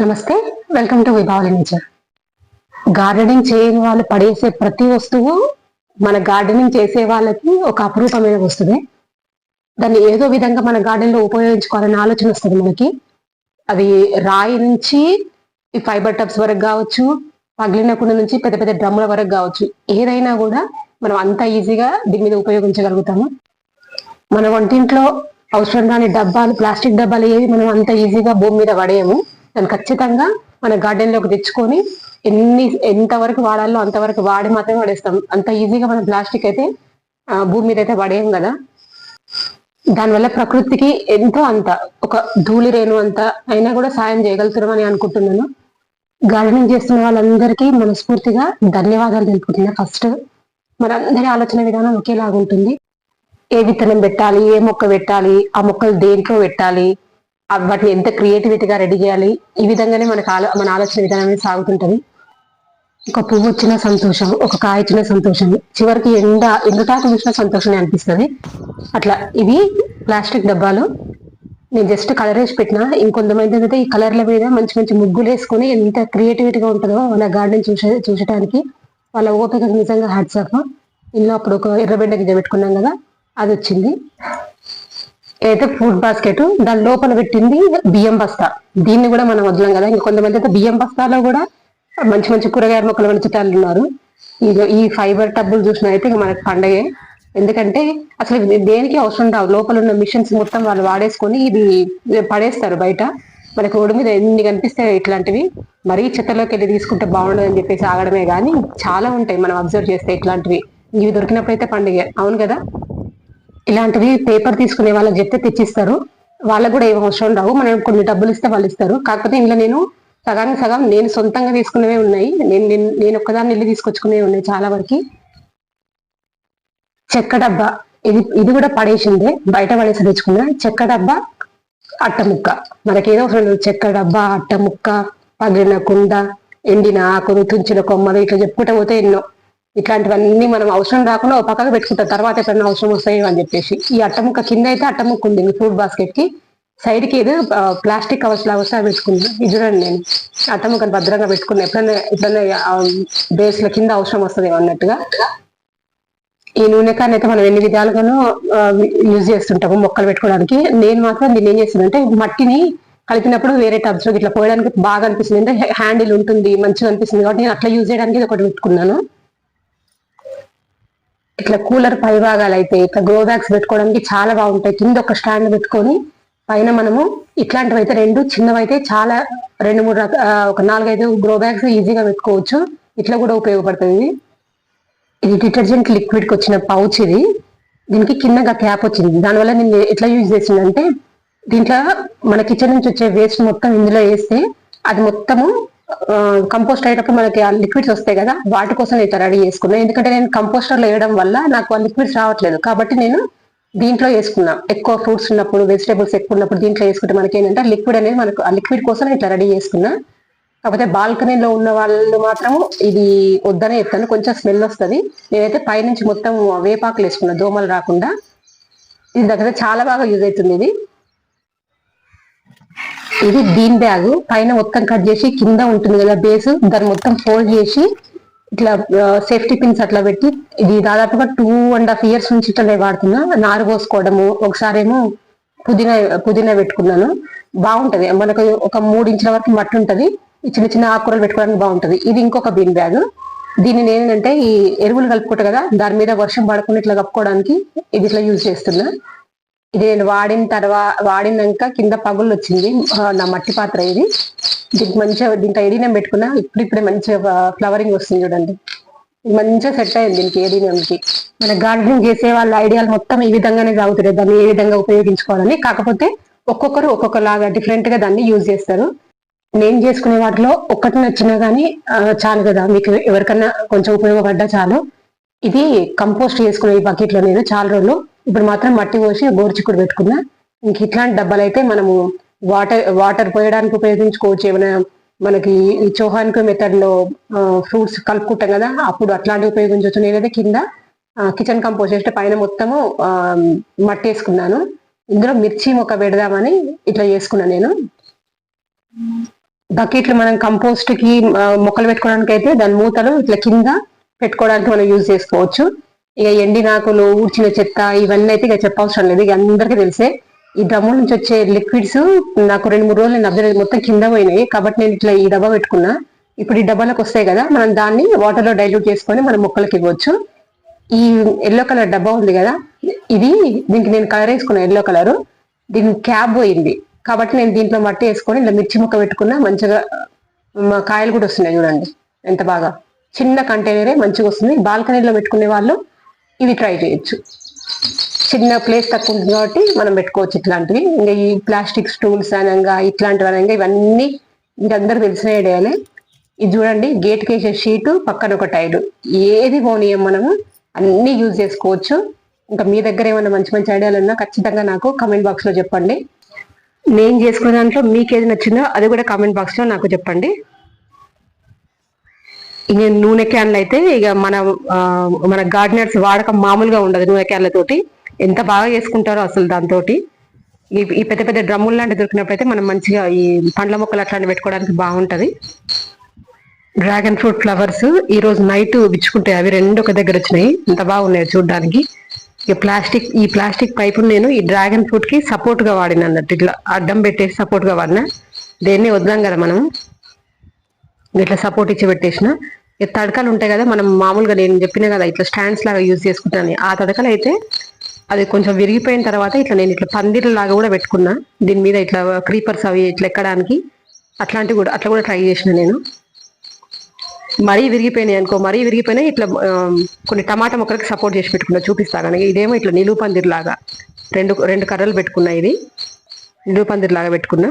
నమస్తే, welcome to విభావలి nature. Gardening చేయని వాళ్ళు పడేసే ప్రతి వస్తువు మన గార్డెనింగ్ చేసే వాళ్ళకి ఒక అపురూపమైన వస్తువే. దాన్ని ఏదో విధంగా మన గార్డెన్ లో ఉపయోగించుకోవాలనే ఆలోచన వస్తుంది మనకి. అది రాయి నుంచి ఈ ఫైబర్ టబ్స్ వరకు కావచ్చు, పగిలిన కుండ నుంచి పెద్ద పెద్ద డ్రమ్ముల వరకు కావచ్చు, ఏదైనా కూడా మనం అంత ఈజీగా దీని మీద ఉపయోగించగలుగుతాము. మన వంటింట్లో అవసరం రాని డబ్బాలు, ప్లాస్టిక్ డబ్బాలు ఏవి మనం అంత ఈజీగా భూమి మీద పడేయము. దాన్ని ఖచ్చితంగా మన గార్డెన్ లోకి తెచ్చుకొని ఎంతవరకు వాడాలో అంతవరకు వాడి మాత్రమే పడేస్తాం. అంత ఈజీగా మనం ప్లాస్టిక్ అయితే భూమి మీద అయితే పడేయం కదా. దానివల్ల ప్రకృతికి ఎంతో అంత ఒక ధూళి రేణు అంత అయినా కూడా సాయం చేయగలుగుతామని అనుకుంటున్నాను. గార్డెనింగ్ చేస్తున్న వాళ్ళందరికీ మనస్ఫూర్తిగా ధన్యవాదాలు తెలుపుతున్నా. ఫస్ట్ మనందరి ఆలోచన విధానం ఒకేలాగా ఉంటుంది. ఏ విత్తనం పెట్టాలి, ఏ మొక్క పెట్టాలి, ఆ మొక్కలు దేంట్లో పెట్టాలి, వాటిని ఎంత క్రియేటివిటీగా రెడీ చేయాలి, ఈ విధంగానే మన ఆలోచన విధానం అనేది సాగుతుంటది. ఒక పువ్వు వచ్చిన సంతోషం, ఒక కాయ వచ్చిన సంతోషం, చివరికి ఎండుటాకు చూసిన సంతోషమే అనిపిస్తుంది. అట్లా ఇవి ప్లాస్టిక్ డబ్బాలు నేను జస్ట్ కలర్ వేసి పెట్టిన. ఇంకొంతమంది అయితే ఈ కలర్ల మీద మంచి మంచి ముగ్గులు వేసుకొని ఎంత క్రియేటివిటీగా ఉంటుందో వాళ్ళ గార్డెన్ చూసడానికి వాళ్ళ ఓపిక నిజంగా హ్యాట్స్ ఆఫ్. ఇంట్లో అప్పుడు ఒక ఎర్రబెండ గిజ్జ పెట్టుకున్నాం కదా, అది వచ్చింది. అయితే ఫుడ్ బాస్కెట్, దాని లోపల పెట్టింది బియ్యం బస్తా. దీన్ని కూడా మనం వదలం కదా. ఇంకొంతమంది అయితే బియ్యం బస్తాలో కూడా మంచి మంచి కూరగాయల మొక్కలు పెంచుతారు ఉన్నారు. ఈ ఫైబర్ టబ్బులు చూసిన అయితే మనకి పండగే. ఎందుకంటే అసలు దేనికి అవసరం రావు. లోపల ఉన్న మిషన్స్ మొత్తం వాళ్ళు వాడేసుకొని ఇది పడేస్తారు బయట. మనకి రోడ్డు మీద ఎన్ని కనిపిస్తాయి ఇట్లాంటివి. మరీ చెత్తలోకి వెళ్ళి తీసుకుంటే బాగుండదు అని చెప్పేసి ఆగడమే కానీ చాలా ఉంటాయి మనం అబ్జర్వ్ చేస్తే ఇట్లాంటివి. ఇవి దొరికినప్పుడైతే పండుగ. అవును కదా. ఇలాంటివి పేపర్ తీసుకునే వాళ్ళకి చెప్తే తెచ్చిస్తారు. వాళ్ళకు కూడా ఏం అవసరం రావు. మనం కొన్ని డబ్బులు ఇస్తే వాళ్ళు ఇస్తారు. కాకపోతే ఇంట్లో నేను సగానికి సగం నేను సొంతంగా తీసుకునేవే ఉన్నాయి. నేను ఒక్కదాన్ని ఇల్లు తీసుకొచ్చుకునేవి ఉన్నాయి చాలా వరకు. చెక్క డబ్బా, ఇది కూడా పడేసిందే, బయట పడేసి తెచ్చుకున్నా. చెక్క డబ్బా, అట్ట ముక్క, మనకేదో చెక్క డబ్బా, అట్ట ముక్క, పగిలిన కుండ, ఎండిన ఆకులు, తుంచిన కొమ్మలు, ఇట్లా చెప్పుకుంటూ పోతే ఎన్నో. ఇట్లాంటివన్నీ మనం అవసరం రాకుండా ఒక పక్కగా పెట్టుకుంటాం, తర్వాత ఎప్పుడైనా అవసరం వస్తాయో అని చెప్పేసి. ఈ అట్టముక్క కింద అయితే అట్టముక్క ఉంది ఫ్రూట్ బాస్కెట్ కి. సైడ్ కి ఏదో ప్లాస్టిక్ కవర్స్ లాగా వస్తే పెట్టుకున్నా. ఇది చూడండి, నేను అట్టముక్కను భద్రంగా పెట్టుకున్నా. ఎప్పుడైనా బేస్ లో కింద అవసరం వస్తుంది అన్నట్టుగా. ఈ నూనెకాన్ని అయితే మనం ఎన్ని విధాలుగానో యూజ్ చేస్తుంటాము మొక్కలు పెట్టుకోవడానికి. నేను మాత్రం దీన్ని ఏం చేస్తుందంటే, మట్టిని కలిపినప్పుడు వేరే టబ్స్ లో ఇట్లా పోయడానికి బాగా అనిపిస్తుంది. అంటే హ్యాండిల్ ఉంటుంది, మంచిగా అనిపిస్తుంది కాబట్టి నేను అట్లా యూజ్ చేయడానికి ఒకటి పెట్టుకున్నాను. ఇట్లా కూలర్ పై భాగాలు అయితే ఇట్లా గ్రో బ్యాగ్స్ పెట్టుకోవడానికి చాలా బాగుంటాయి. కింద ఒక స్టాండ్ పెట్టుకొని పైన మనము ఇట్లాంటివి అయితే రెండు చిన్నవైతే చాలా 2-3 ఒక 4-5 గ్రో బ్యాగ్స్ ఈజీగా పెట్టుకోవచ్చు. ఇట్లా కూడా ఉపయోగపడుతుంది. ఇది డిటర్జెంట్ లిక్విడ్ కి వచ్చిన పౌచ్. ఇది దీనికి కిందగా క్యాప్ వచ్చింది. దానివల్ల నేను ఎట్లా యూజ్ చేసిందంటే, దీంట్లో మన కిచెన్ నుంచి వచ్చే వేస్ట్ మొత్తం ఇందులో వేస్తే అది మొత్తము కంపోస్ట్ అయ్యేటప్పుడు మనకి ఆ లిక్విడ్స్ వస్తాయి కదా, వాటి కోసం నేను రెడీ చేసుకున్నాను. ఎందుకంటే నేను కంపోస్టర్ లో వేయడం వల్ల నాకు ఆ లిక్విడ్స్ రావట్లేదు కాబట్టి నేను దీంట్లో వేసుకున్నా. ఎక్కువ ఫ్రూట్స్ ఉన్నప్పుడు, వెజిటేబుల్స్ ఎక్కువ ఉన్నప్పుడు దీంట్లో వేసుకుంటే మనకి ఏంటంటే లిక్విడ్ అనేది మనకు ఆ లిక్విడ్ కోసం ఇట్లా రెడీ చేసుకున్నా. కాకపోతే బాల్కనీలో ఉన్న వాళ్ళు మాత్రం ఇది వద్దనే చెప్తాను, కొంచెం స్మెల్ వస్తుంది. నేనైతే పైనుంచి మొత్తం వేపాకులు వేసుకున్నా దోమలు రాకుండా. ఇది దగ్గర చాలా బాగా యూజ్ అవుతుంది. ఇది బీన్ బ్యాగ్. పైన మొత్తం కట్ చేసి కింద ఉంటుంది కదా బేస్, దాన్ని మొత్తం ఫోల్డ్ చేసి ఇట్లా సేఫ్టీ పిన్స్ అట్లా పెట్టి, ఇది దాదాపుగా 2.5 years నుంచి ఇట్లా వాడుతున్నా. నారు పోసుకోవడము, ఒకసారి ఏమో పుదీనా పెట్టుకున్నాను. బాగుంటది. మనకు ఒక 3 ఇంచుల వరకు మట్టి ఉంటది. చిన్న చిన్న ఆకుకూరలు పెట్టుకోవడానికి బాగుంటది. ఇది ఇంకొక బీన్ బ్యాగ్. దీన్ని నేనంటే ఈ ఎరువులు కలుపుకుంటా కదా, దాని మీద వర్షం పడకుండా ఇట్లా కప్పుకోవడానికి ఇది ఇట్లా యూజ్ చేస్తున్నా. ఇది నేను వాడినాక కింద పగుళ్ళు వచ్చింది నా మట్టి పాత్ర ఇది. దీనికి మంచిగా దీంట్లో ఎడీనం పెట్టుకున్నా. ఇప్పుడే మంచిగా ఫ్లవరింగ్ వస్తుంది చూడండి. మంచిగా సెట్ అయింది దీనికి ఎడీనంకి. మన గార్డెనింగ్ చేసే వాళ్ళ ఐడియాలు మొత్తం ఈ విధంగానే సాగుతాయి, దాన్ని ఏ విధంగా ఉపయోగించుకోవాలని. కాకపోతే ఒక్కొక్కరు ఒక్కొక్కలాగా డిఫరెంట్ గా దాన్ని యూజ్ చేస్తారు. నేను చేసుకునే వాటిలో ఒక్కటి నచ్చినా గానీ చాలు కదా, మీకు ఎవరికన్నా కొంచెం ఉపయోగపడ్డా చాలు. ఇది కంపోస్ట్ చేసుకునే ఈ బకెట్ లో నేను చాలా రోజులు. ఇప్పుడు మాత్రం మట్టి పోసి గోరుచిక్కుడు పెట్టుకున్నా. ఇంక ఇట్లాంటి డబ్బాలు అయితే మనము వాటర్ పోయడానికి ఉపయోగించుకోవచ్చు. ఏమైనా మనకి ఈ చౌహాన్కు మెథడ్ లో ఫ్రూట్స్ కలుపుకుంటాం కదా, అప్పుడు అట్లాంటివి ఉపయోగించవచ్చు. నేనైతే కింద కిచెన్ కంపోస్ట్ చేస్తే పైన మొత్తము మట్టి వేసుకున్నాను. ఇందులో మిర్చి మొక్క పెడదామని ఇట్లా చేసుకున్నాను నేను. బకెట్లు మనం కంపోస్ట్ కి మొక్కలు పెట్టుకోవడానికి అయితే దాని మూతలు ఇట్లా కింద పెట్టుకోవడానికి మనం యూజ్ చేసుకోవచ్చు. ఇక ఎండినాకులు, ఊడ్చిన చెత్త ఇవన్నీ అయితే ఇక చెప్పవసరం లేదు, ఇక అందరికీ తెలిసే. ఈ డ్రమ్ము నుంచి వచ్చే లిక్విడ్స్ నాకు 2-3 రోజులు నేను అబ్జర్వ్ మొత్తం కింద పోయినాయి, కాబట్టి నేను ఇట్లా ఈ డబ్బా పెట్టుకున్నా. ఇప్పుడు ఈ డబ్బాలకు వస్తాయి కదా, మనం దాన్ని వాటర్ లో డైల్యూట్ చేసుకొని మనం మొక్కలకి ఇవ్వచ్చు. ఈ ఎల్లో కలర్ డబ్బా ఉంది కదా, దీనికి నేను కలర్ వేసుకున్నా ఎల్లో కలర్. దీని క్యాప్ పోయింది కాబట్టి నేను దీంట్లో మట్టి వేసుకొని ఇలా మిర్చి ముక్క పెట్టుకున్నా. మంచిగా కాయలు కూడా వస్తున్నాయి చూడండి ఎంత బాగా. చిన్న కంటైనరే మంచిగా వస్తుంది. బాల్కనీలో పెట్టుకునే వాళ్ళు ఇవి ట్రై చేయొచ్చు. చిన్న ప్లేస్ తక్కువ ఉంటుంది కాబట్టి మనం పెట్టుకోవచ్చు ఇట్లాంటివి. ఇంకా ఈ ప్లాస్టిక్ స్టూల్స్ అనగా ఇట్లాంటివి అనగా ఇవన్నీ ఇంకందరూ తెలిసిన ఐడియాలే. ఇది చూడండి, గేట్కి వేసే షీటు, పక్కన ఒక టైలు, ఏది పోనీయం మనము అన్ని యూజ్ చేసుకోవచ్చు. ఇంకా మీ దగ్గర ఏమైనా మంచి మంచి ఐడియాలు ఉన్నా ఖచ్చితంగా నాకు కమెంట్ బాక్స్ లో చెప్పండి. నేను చేసుకునే దాంట్లో మీకు ఏది నచ్చిందో అది కూడా కామెంట్ బాక్స్ లో నాకు చెప్పండి. ఇక నూనె క్యాన్లు అయితే ఇక మన గార్డెనర్స్ వాడకం మామూలుగా ఉండదు. నూనె క్యాన్లతోటి ఎంత బాగా చేసుకుంటారో అసలు దాంతో. ఈ పెద్ద పెద్ద డ్రమ్ములు లాంటివి దొరికినప్పుడైతే మనం మంచిగా ఈ పండ్ల మొక్కలు అట్లాంటివి పెట్టుకోవడానికి బాగుంటది. డ్రాగన్ ఫ్రూట్ ఫ్లవర్స్ ఈ రోజు నైట్ విచ్చుకుంటాయి, అవి 2 ఒక దగ్గర వచ్చినాయి, ఎంత బాగున్నాయి చూడడానికి. ఈ ప్లాస్టిక్ పైపును నేను ఈ డ్రాగన్ ఫ్రూట్ కి సపోర్ట్ గా వాడిన అన్నట్టు, ఇట్లా అడ్డం పెట్టేసి సపోర్ట్ గా వాడిన. దేన్ని వద్దాం కదా మనం, ఇట్లా సపోర్ట్ ఇచ్చి పెట్టేసిన. తడకలు ఉంటాయి కదా, మనం మామూలుగా నేను చెప్పిన కదా ఇట్లా స్టాండ్స్ లాగా యూజ్ చేసుకుంటాను. ఆ తడకలు అయితే అది కొంచెం విరిగిపోయిన తర్వాత నేను ఇట్లా పందిర్ల లాగా కూడా పెట్టుకున్నా. దీని మీద ఇట్లా క్రీపర్స్ అవి ఇట్లా ఎక్కడానికి అట్లా కూడా ట్రై చేసిన నేను. మరీ విరిగిపోయినాయి అనుకో, మరీ విరిగిపోయినాయి ఇట్లా కొన్ని టమాటా మొక్కలకి సపోర్ట్ చేసి పెట్టుకున్నా, చూపిస్తా. కానీ ఇదేమో ఇట్లా నిలువు పందిర్ లాగా రెండు కర్రలు పెట్టుకున్నా. ఇది నిలువు పందిర్ లాగా పెట్టుకున్నా.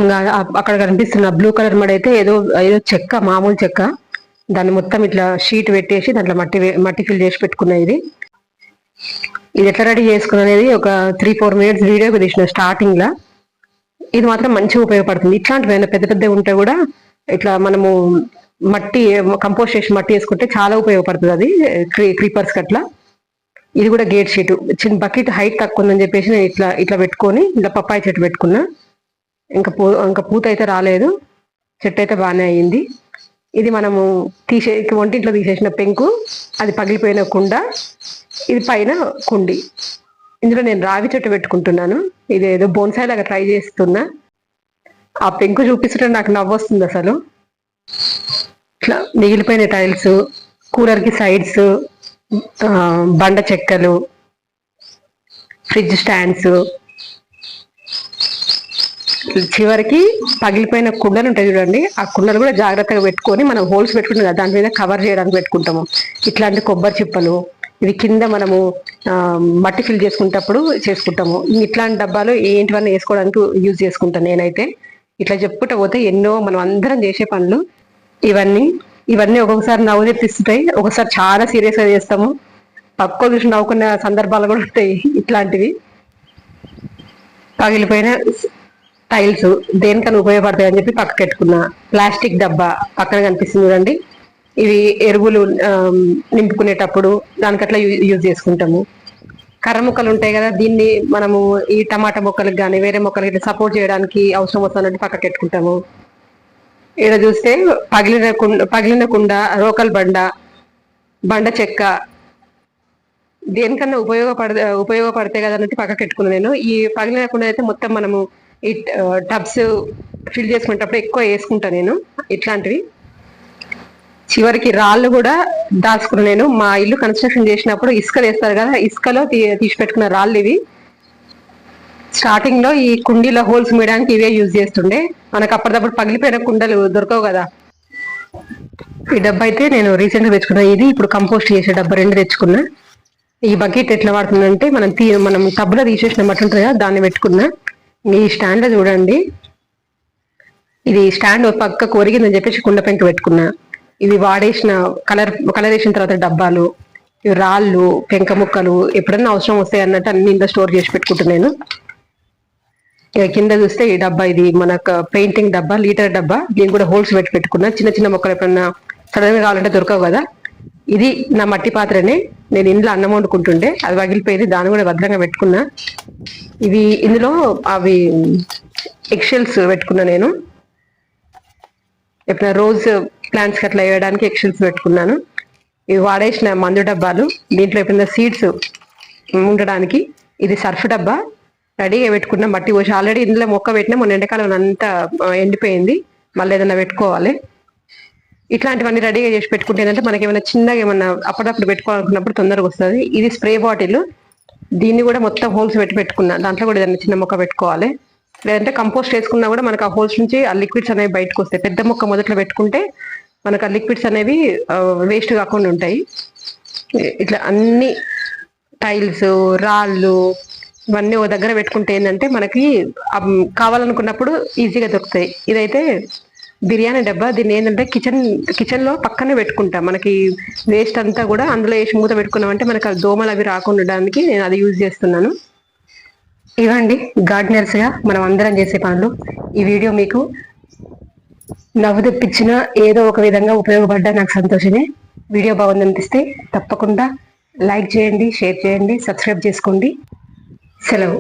ఇంకా అక్కడ కనిపిస్తున్న బ్లూ కలర్ మడి అయితే ఏదో చెక్క, మామూలు చెక్క. దాన్ని మొత్తం ఇట్లా షీట్ పెట్టేసి దాంట్లో మట్టి ఫిల్ చేసి పెట్టుకున్నా. ఇది ఎట్లా రెడీ చేసుకున్నా అనేది ఒక 3-4 మినిట్స్ వీడియో తీసిన స్టార్టింగ్ లా. ఇది మాత్రం మంచిగా ఉపయోగపడుతుంది. ఇట్లాంటివి పెద్ద పెద్ద ఉంటే కూడా ఇట్లా మనము మట్టి కంపోస్ట్ చేసి మట్టి వేసుకుంటే చాలా ఉపయోగపడుతుంది అది క్రీపర్స్ కి అట్లా. ఇది కూడా గేట్ షీట్, చిన్న బకెట్ హైట్ తక్కువ ఉందని చెప్పేసి నేను ఇట్లా పెట్టుకొని ఇలా పప్పాయి చెట్టు పెట్టుకున్నా. ఇంకా పూత అయితే రాలేదు, చెట్టు అయితే బాగానే అయ్యింది. ఇది మనము వంటింట్లో తీసేసిన పెంకు, అది పగిలిపోయిన కుండ, ఇది పైన కుండి. ఇందులో నేను రావి చెట్టు పెట్టుకుంటున్నాను. ఇది ఏదో బోన్సాయి లాగా ట్రై చేస్తున్నా. ఆ పెంకు చూపిస్తుంటే నాకు నవ్వొస్తుంది అసలు. ఇట్లా మిగిలిపోయిన టైల్స్, కూలర్ కి సైడ్స్, బండ చెక్కలు, ఫ్రిడ్జ్ స్టాండ్స్, చివరికి పగిలిపోయిన కుండలు ఉంటాయి చూడండి, ఆ కుండలు కూడా జాగ్రత్తగా పెట్టుకొని మనం హోల్స్ పెట్టుకుంటాం కదా, దాని మీద కవర్ చేయడానికి పెట్టుకుంటాము. ఇట్లాంటి కొబ్బరి చిప్పలు, ఇవి కింద మనము మట్టి ఫిల్ చేసుకుంటాము. ఇట్లాంటి డబ్బాలు ఏంటివన్నీ వేసుకోవడానికి యూజ్ చేసుకుంటాను నేనైతే. ఇట్లా చెప్పుకుంటూ పోతే ఎన్నో మనం అందరం చేసే పనులు ఇవన్నీ ఒక్కొక్కసారి నవ్వు తెప్పిస్తుంటాయి, ఒకసారి చాలా సీరియస్ గా చేస్తాము. పక్క చూసి నవ్వుకునే సందర్భాలు కూడా ఉంటాయి. ఇట్లాంటివి పగిలిపోయిన టైల్స్ దేనికన్నా ఉపయోగపడతాయి అని చెప్పి పక్కకు పెట్టుకున్నా. ప్లాస్టిక్ డబ్బా పక్కన కనిపిస్తుంది చూడండి, ఇవి ఎరువులు నింపుకునేటప్పుడు దానికట్లా యూజ్ చేసుకుంటాము. కర్ర ముక్కలు ఉంటాయి కదా, దీన్ని మనము ఈ టమాటా మొక్కలకు కానీ వేరే మొక్కలకి సపోర్ట్ చేయడానికి అవసరం వస్తున్నట్టు పక్కకు పెట్టుకుంటాము. ఇక్కడ చూస్తే పగిలిన కుండ, రోకల్ బండ చెక్క దేనికన్నా ఉపయోగపడతాయి కదా అన్నట్టు పక్కకు పెట్టుకున్నాను నేను. ఈ పగిలిన కుండ అయితే మొత్తం మనము ఈ టబ్స్ ఫిల్ చేసుకునేటప్పుడు ఎక్కువ వేసుకుంటాను నేను ఇట్లాంటివి. చివరికి రాళ్ళు కూడా దాచుకున్నాను నేను. మా ఇల్లు కన్స్ట్రక్షన్ చేసినప్పుడు ఇసుక వేస్తారు కదా, ఇసుకలో తీసి పెట్టుకున్న రాళ్ళు ఇవి. స్టార్టింగ్ లో ఈ కుండీలో హోల్స్ వేయడానికి ఇవే యూజ్ చేస్తుండే, మనకు అప్పటిదప్పుడు పగిలిపోయిన కుండలు దొరకవు కదా. ఈ డబ్బా అయితే నేను రీసెంట్ గా తెచ్చుకున్నా. ఇది ఇప్పుడు కంపోస్ట్ చేసే డబ్బా 2 తెచ్చుకున్నా. ఈ బకెట్ ఎట్లా వాడుతుందంటే మనం టబ్లో తీసేసిన మట్టి ఉంటుంది కదా, దాన్ని పెట్టుకున్నా. ఈ స్టాండ్ లో చూడండి, ఇది స్టాండ్ పక్కకు ఒరిగిందని చెప్పేసి కుండ పెంకు పెట్టుకున్నా. ఇవి వాడేసిన కలర్ వేసిన తర్వాత డబ్బాలు, ఇవి రాళ్ళు, పెంక ముక్కలు ఎప్పుడన్నా అవసరం వస్తాయి అన్నట్టు అన్ని ఇంట్లో స్టోర్ చేసి పెట్టుకుంటున్నాను. కింద చూస్తే ఈ డబ్బా, ఇది మనకు పెయింటింగ్ డబ్బా, లీటర్ డబ్బా. దీన్ని కూడా హోల్స్ పెట్టుకున్నా. చిన్న చిన్న మొక్కలు ఎప్పుడన్నా సడన్ గా కావాలంటే దొరకవు కదా, ఇది నా మట్టి పాత్రనే. నేను ఇంట్లో అన్నం వండుకుంటుండే, అది పగిలిపోయింది, దాన్ని కూడా భద్రంగా పెట్టుకున్నా. ఇవి ఇందులో అవి ఎక్షెల్స్ పెట్టుకున్నా. నేను ఎప్పుడైనా రోజ్ ప్లాంట్స్కి అట్లా వేయడానికి ఎక్షెల్స్ పెట్టుకున్నాను. ఇవి వాడేసిన మందు డబ్బాలు, దీంట్లో ఎప్పుడైనా సీడ్స్ ఉండడానికి. ఇది సర్ఫ్ డబ్బా రెడీగా పెట్టుకున్న, మట్టి పోసి ఆల్రెడీ ఇందులో మొక్క పెట్టినా. మొన్న ఎండాకాలం అంతా ఎండిపోయింది, మళ్ళీ ఏదైనా పెట్టుకోవాలి. ఇట్లాంటివన్నీ రెడీగా చేసి పెట్టుకుంటే ఏంటంటే మనకి ఏమైనా చిన్నగా ఏమన్నా అప్పుడప్పుడు పెట్టుకోవాలనుకున్నప్పుడు తొందరగా వస్తుంది. ఇది స్ప్రే బాటిల్, దీన్ని కూడా మొత్తం హోల్స్ పెట్టుకున్నా. దాంట్లో కూడా ఏదైనా చిన్న మొక్క పెట్టుకోవాలి. లేదంటే కంపోస్ట్ వేసుకున్నా కూడా మనకు ఆ హోల్స్ నుంచి ఆ లిక్విడ్స్ అనేవి బయటకు వస్తాయి. పెద్ద మొక్క మొదట్లో పెట్టుకుంటే మనకు ఆ లిక్విడ్స్ అనేవి వేస్ట్ కాకుండా ఉంటాయి. ఇట్లా అన్ని టైల్స్, రాళ్ళు ఇవన్నీ ఒక దగ్గర పెట్టుకుంటే ఏంటంటే మనకి కావాలనుకున్నప్పుడు ఈజీగా దొరుకుతాయి. ఇదైతే బిర్యానీ డబ్బా. దీన్ని ఏంటంటే కిచెన్ లో పక్కనే పెట్టుకుంటా. మనకి వేస్ట్ అంతా కూడా అందులో వేసి మూత పెట్టుకున్నామంటే మనకి దోమలు అవి రాకుండా ఉండడానికి నేను అది యూజ్ చేస్తున్నాను. ఇవ్వండి గార్డెనర్స్ గా మనం అందరం చేసే పనులు. ఈ వీడియో మీకు నవ్వు తెప్పించిన, ఏదో ఒక విధంగా ఉపయోగపడ్డా నాకు సంతోషమే. వీడియో బాగుందనిపిస్తే తప్పకుండా లైక్ చేయండి, షేర్ చేయండి, సబ్స్క్రైబ్ చేసుకోండి. సెలవు.